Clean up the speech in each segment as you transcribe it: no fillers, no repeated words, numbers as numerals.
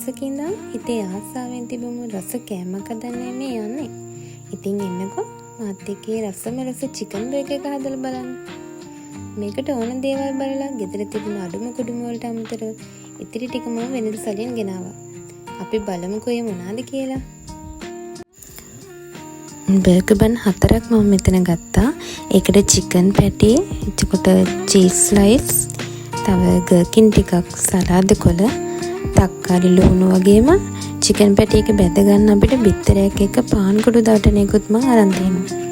දවසක ඉඳන් හිතේ ආසාවෙන් තිබුණු රස කෑමක් හදන්න මේ යන්නේ. ඉතින් එන්නකෝ මාත් එක්කේ රසමරස චිකන් බර්ගර් එක හදලා බලන්න. මේකට ඕන දේවල් බලලා ගෙදර තිබුණු අඩුම කුඩුම වලට අමතරව ඉතිරි ටික මම වෙනද සලින් ගෙනාවා. අපි බලමුකෝ ඒ මොනවාද කියලා. බර්ගර් බන් 4ක් මම මෙතන ගත්තා. ඒකට චිකන් පැටි, එතකොට චීස් ස්ලයිස්, තව ගර්කින් ටිකක්, සලාද කොළ, තක්කාලි ලුණු වගේම චිකන් පැටි එක බැද ගන්න අපිට බිත්තරයක් එක පාන් කුඩු දවටනයකුත් මම අරන් තියෙනවා.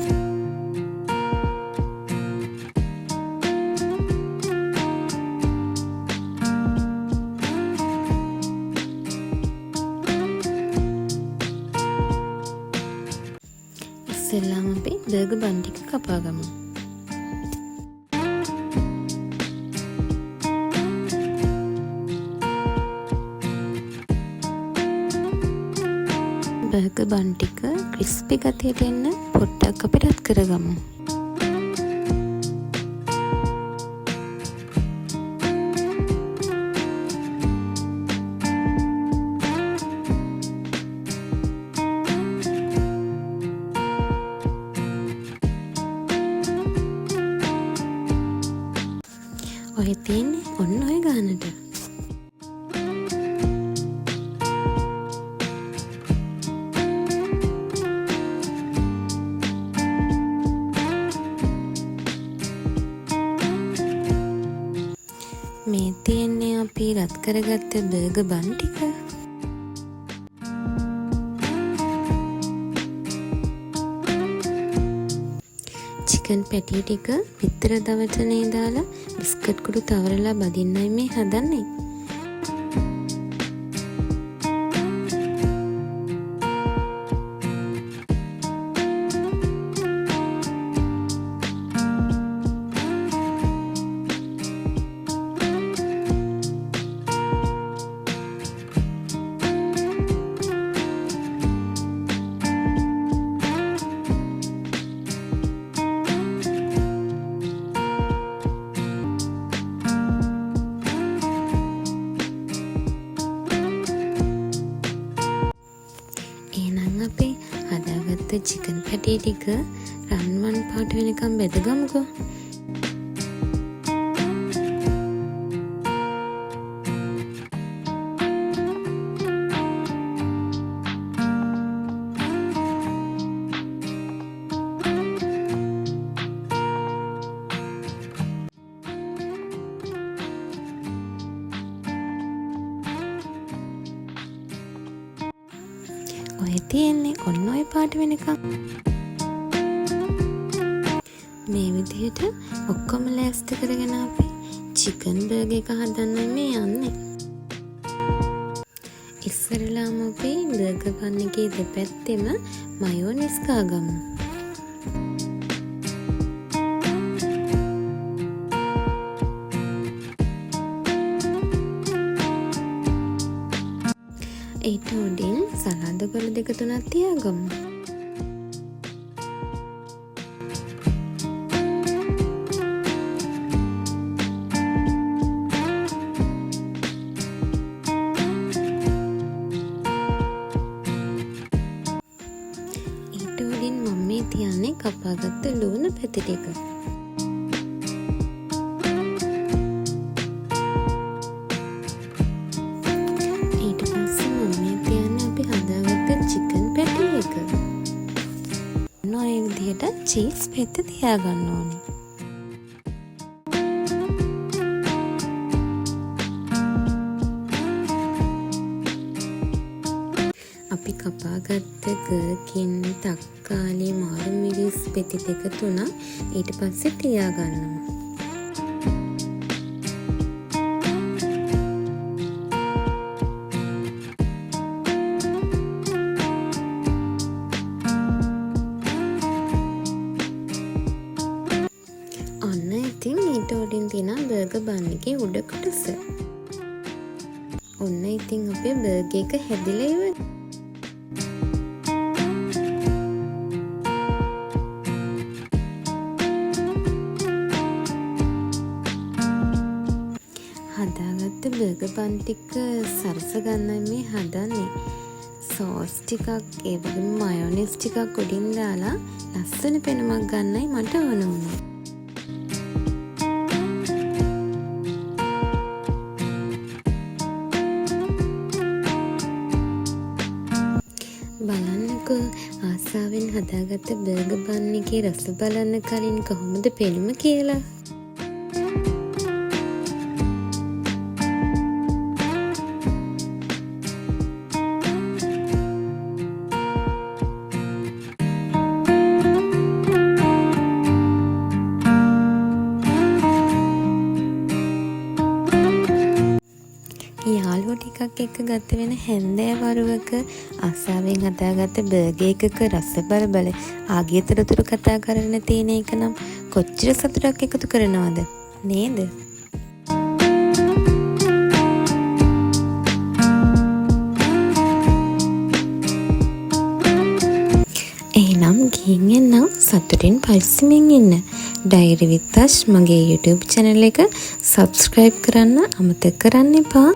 ඉස්සෙල්ලාම අපි බර්ගර් බන් ටික කපා ගමු. බර්ගර් බන් ටික ක්‍රිස්පි ගතියට එන්න පොඩ්ඩක් අපි රත් කරගමු. ඔය තියෙන්නේ ඔන්න ඔය ගානට. මේ තියෙන්නේ අපි රත් කරගත්ත බර්ගර් බන් ටික. චිකන් පැටි ටික පිටර දවටනේ දාලා බිස්කට් කුඩු තවරලා බදින්නයි මේ හදන්නේ. අපේ හදාගත්ත චිකන් පැටි ටික රන්වන් පාට වෙනකම් බෙදගමුකෝ. ඔය තියෙන්නේ ඔන්න ඔය පාට වෙනකම්. මේ විදිහට ඔක්කොම ලෑස්ති කරගෙන අපි චිකන් බර්ගර් එක හදන්න මේ යන්නේ. ඉස්සරලාම අපි බර්ගර් බන් එකේ දෙපැත්තෙම මයෝනයිස් ගාගමු. ඊට උඩින් සලාද කොළ දෙක තුනක් තියාගමු. ඊට උඩින් මම මේ තියන්නේ කපාගත්ත ලුණු පැති ටික. ඔය විදිහට චීස් පෙත්ත තියාගන්න ඕනේ. අපි කපාගත්ත ගර්කින්, තක්කාලි, මාළු මිරිස් පෙති දෙක තුනක් ඊට පස්සේ තියාගන්නවා. ඉතින් ඊට උඩින් තියෙන බර්ගර් බන් එකේ උඩ කොටස. ඔන්න ඉතින් අපේ බර්ගර් එක හැදිලා ඉවරයි. හදාගත්ත බර්ගර් බන් ටික සරස ගන්නයි මේ හදන්නේ. සෝස් ටිකක් ඒ වගේම මයොනයිස් ටිකක් උඩින් දාලා ලස්සන පෙනුමක් ගන්නයි මට ඕන වුණේ. බලන්නකෝ ආසාවෙන් හදාගත්ත බර්ගර් බන් එකේ රස බලන්න කලින් කොහොමද පෙනුම කියලා. යාළුවෝ ටිකක් එක්ක ගත වෙන හැන්දෑ වරුවක ආසාවෙන් හදාගත්ත බර්ගර් එකක රස බල ආගියතරතුරු කතා කරන්න තියෙන එක නම් කොච්චර සතුටක් එකතු කරනවද නේද? එහෙනම් ගිහින් එන්නම් සතුටින් පරිස්සමින් ඉන්න. ඩයරි විත් අෂ් මගේ YouTube channel එක subscribe කරන්න අමතක කරන්න එපා.